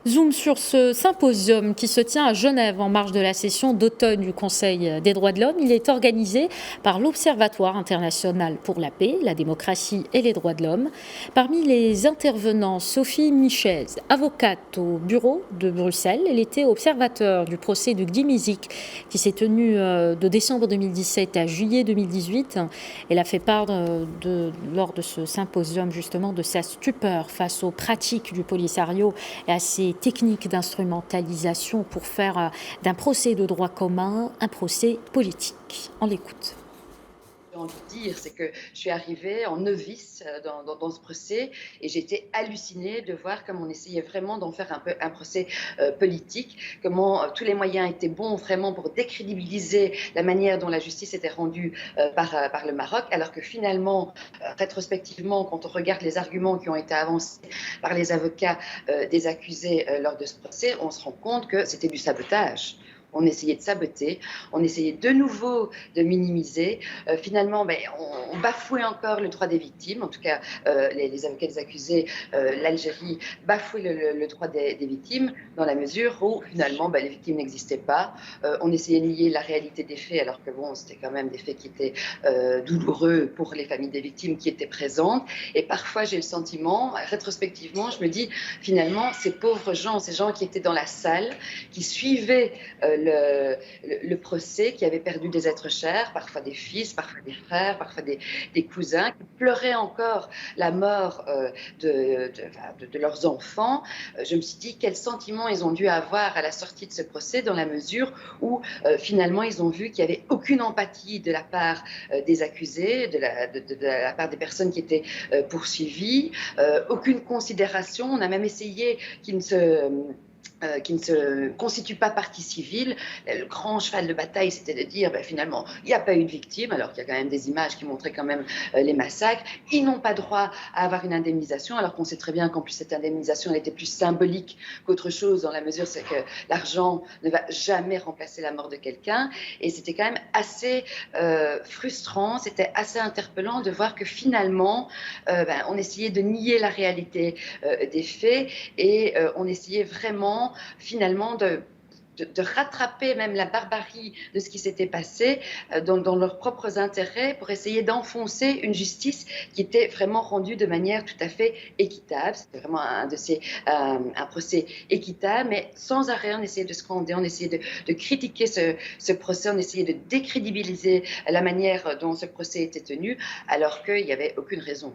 Zoom sur ce symposium qui se tient à Genève en marge de la session d'automne du Conseil des droits de l'homme. Il est organisé par l'Observatoire international pour la paix, la démocratie et les droits de l'homme. Parmi les intervenants, Sophie Michez, avocate au bureau de Bruxelles. Elle était observateur du procès de Guy Mizic qui s'est tenu de décembre 2017 à juillet 2018. Elle a fait part lors de ce symposium justement de sa stupeur face aux pratiques du Polisario et à ses techniques d'instrumentalisation pour faire d'un procès de droit commun un procès politique. On l'écoute. J'ai envie de dire, c'est que je suis arrivée en novice dans ce procès et j'ai été hallucinée de voir comme on essayait vraiment d'en faire un procès politique, comment tous les moyens étaient bons vraiment pour décrédibiliser la manière dont la justice était rendue par le Maroc, alors que finalement, rétrospectivement, quand on regarde les arguments qui ont été avancés par les avocats des accusés lors de ce procès, on se rend compte que c'était du sabotage. On essayait de saboter, on essayait de nouveau de minimiser. Finalement, on bafouait encore le droit des victimes. En tout cas, les avocats des accusés, l'Algérie bafouait le droit des victimes dans la mesure où finalement les victimes n'existaient pas. On essayait de nier la réalité des faits, alors que bon, c'était quand même des faits qui étaient douloureux pour les familles des victimes qui étaient présentes. Et parfois, j'ai le sentiment, rétrospectivement, je me dis finalement, ces pauvres gens, ces gens qui étaient dans la salle, qui suivaient le procès, qui avaient perdu des êtres chers, parfois des fils, parfois des frères, parfois des cousins, qui pleuraient encore la mort de leurs enfants. Je me suis dit quel sentiment ils ont dû avoir à la sortie de ce procès, dans la mesure où finalement ils ont vu qu'il n'y avait aucune empathie de la part des accusés, de la part des personnes qui étaient poursuivies, aucune considération. On a même essayé qu'ils ne se constituent pas partie civile. Le grand cheval de bataille, c'était de dire finalement, il n'y a pas eu de victime, alors qu'il y a quand même des images qui montraient quand même les massacres. Ils n'ont pas droit à avoir une indemnisation, alors qu'on sait très bien qu'en plus cette indemnisation, elle était plus symbolique qu'autre chose, dans la mesure c'est que l'argent ne va jamais remplacer la mort de quelqu'un. Et c'était quand même assez frustrant, c'était assez interpellant de voir que finalement, on essayait de nier la réalité des faits et on essayait vraiment finalement de rattraper même la barbarie de ce qui s'était passé dans leurs propres intérêts pour essayer d'enfoncer une justice qui était vraiment rendue de manière tout à fait équitable. C'était vraiment un procès équitable, mais sans arrêt, on essayait de scander, on essayait de critiquer ce procès, on essayait de décrédibiliser la manière dont ce procès était tenu, alors qu'il n'y avait aucune raison.